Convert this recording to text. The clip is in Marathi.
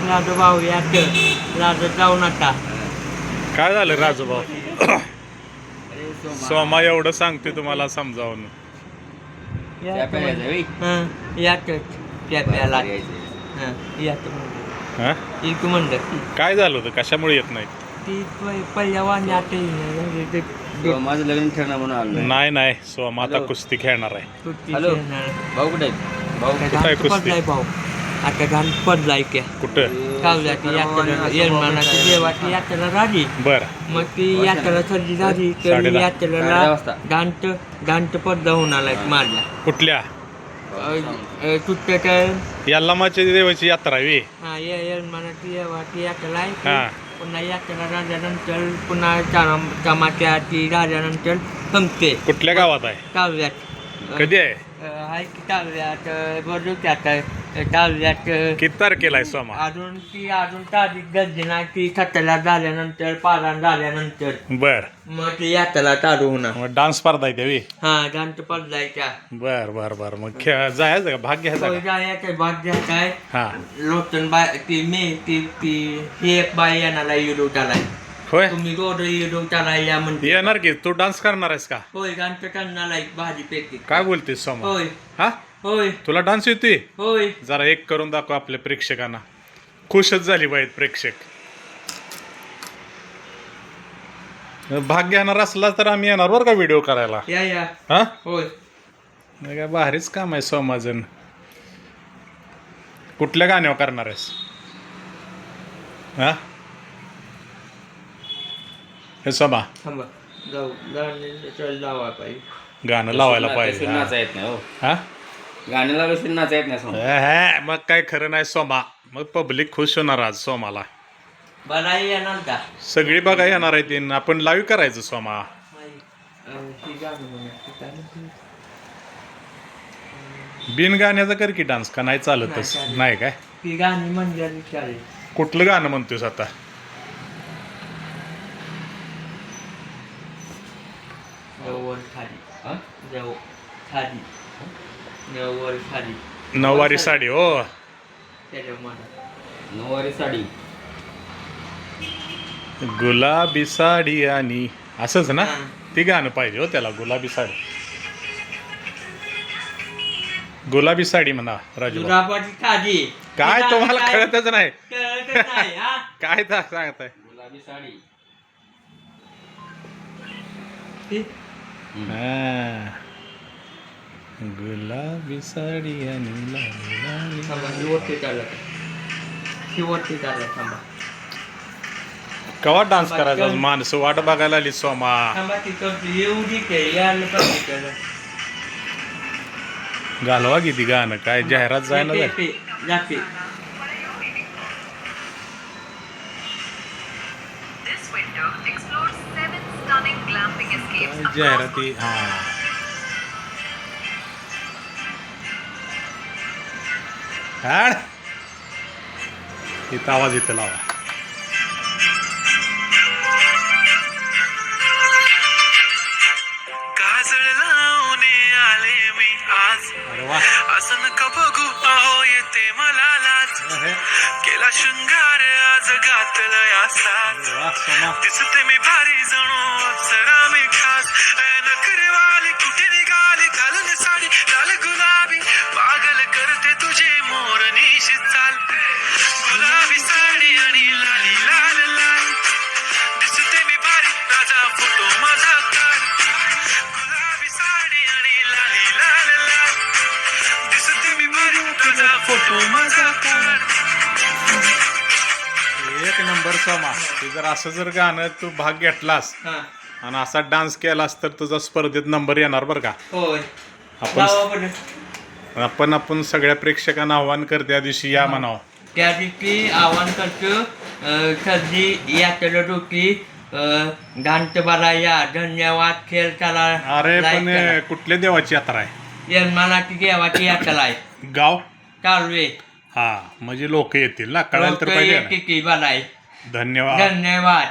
राजूभाऊ याचं राजू जाऊ नका. काय झालं राजूभाऊ? सोमा एवढं सांगते तुम्हाला समजावून. याच प्याला हा? तू म्हणलं काय झालं होतं, कशामुळे येत नाही? ती पहिल्या वाण्यात माझं लग्न ठरणार म्हणून आलो. नाही सोमा आता कुस्ती खेळणार आहे. हॅलो भाऊ कुठे भाऊ कुठं आहे कुस्ती? पडलाय भाऊ. आता घाण पडलाय क्या कुठं? कावल्याची यात्रा येरमानाची देवाची यात्रा झाली. बर मग ती यात्रा सर्दी झाली तर साडे यात्रेला वाजता. गांठ पडदा होणार माझ्या कुठल्या? तुटतं काय यल्लामाच्या देवाची यात्रा आहे. हा येरमानाची देवाची यात्रा हा. आहे. पुन्हा यात्रा झाल्यानंतर पुन्हा चमाच्या ती झाल्यानंतर संपते. कुठल्या गावात आहे? कावल्यात कधी आहे? आहे की कावल्यात बरोच्यात कावल्यात किती तारखेला आहे सोमा? अजून तारीख गरजे नाही. ती खतला झाल्यानंतर पारायण झाल्यानंतर बर मग ती यात्रा चालू होणार. मग डान्स स्पर्धा आहे त्यावी. हा गांठ पडलाय त्या बर बर बर मग जायचं का, भाग घ्यायचा का? जायचं भाग घ्यायचा आहे. हा लोटन बाय ती मी ती ही एक बाई येणार युरोटाला. होय तुम्ही रोड युरोटाला या म्हणते. येणार की तू डान्स करणार आहेस का? होय गांठ करणार एक भाजी पेटी. काय बोलतेस सोमा? होय हा होय तुला डान्स येतोय? होय जरा एक करून दाखव आपल्या प्रेक्षकांना. खुशच झाली पाहिजे प्रेक्षक. भाग घेणार असला तर आम्ही येणार बरं का व्हिडिओ करायला. या हा होय नाही काय भारीच काम आहे सोमाजन. कुठल्या गाण्यावर करणार आहेस? हा हे सोमा थांबा जाऊ लावा पाहिजे. गाणं लावायला पाहिजे. नाचा येत नाही हो. हा गाण्याला बसून नाचा येत नाही समोर. मग काय खरं नाही सोमा. मग पब्लिक खुश होणार आज सोमाला. मला येणार का सगळी बघा येणार आहे ते. आपण लाईव्ह करायचं सोमा. बिन गाण्याचा कर की डान्स का नाही चालतच नाही काय? ती गाणी म्हणजे विचारेल. कुठलं गाणं म्हणतोस आता? नववर खाली हा? जाऊ खाली नववर खाली नऊवारी साडी हो. त्याच्या मनात नऊवारी साडी गुलाबी साडी आणि असंच ना हा. ती गाणं पाहिजे हो त्याला. गुलाबी साडी गुलाबी साडी म्हणा राजू. दुरापाची खाली काय तुम्हाला कळतच नाही कळतच नाही हा. काय सांगताय? गुलाबी साडी ती हा. गुलाबी साडी आणि लाली लाली. थांबा शेवटची चालत शेवटची चालत थांबा कवा डान्स करायचा? माणसं वाट बघायला आली सोमा. थांबा तिथं एवढी काय यायला पाहिजे त्याला. घालवा किती गाणं काय जाहिरात जाय ना जाते This window explores 7 stunning glamping escapes across जाहिराती. हा हाड इथं आवाज इथं लावा. काजळ लावणे आले मी आज. अरे वा. असं नका बघू अहो येते मला लाज. केला शृंगार आज घातलंय असाच. वा सोमा. दिसते मी भारी जणू अप्सरा मी खास. नखरेवाली कुठे निघाली घालून साडी लाल गुलाबी. पागल करते तुझे मोरनीशी चाल. गुलाबी साडी आणि लाली लाल लाल. दिसते मी भारी ताजा फोटो माझा काढ. गुलाबी साडी आणि लाली लाल लाल. दिसते मी भारी ताजा फोटो माझा काढ. एक नंबर सोमा. ते जर असं जर गाणं तू भाग घेतलास हा आणि असा डान्स केलास तर तुझा स्पर्धेत नंबर येणार बरं का. होय आपण लावा बरं. आपण सगळ्या प्रेक्षकांना आव्हान कर त्या दिवशी या म्हणावं. त्या दिवशी आव्हान करतो सर्दी यात्रा डोकी घांटबाला या. धन्यवाद. खेळ चला. अरे like पण करा. कुठल्या देवाची यात्रा आहे? यजमानाची देवाची यात्रा आहे गाव? चालू आहे. हा म्हणजे लोक येतील ना, कळायला तर पाहिजे ना. किती बलाय. धन्यवाद. धन्यवाद.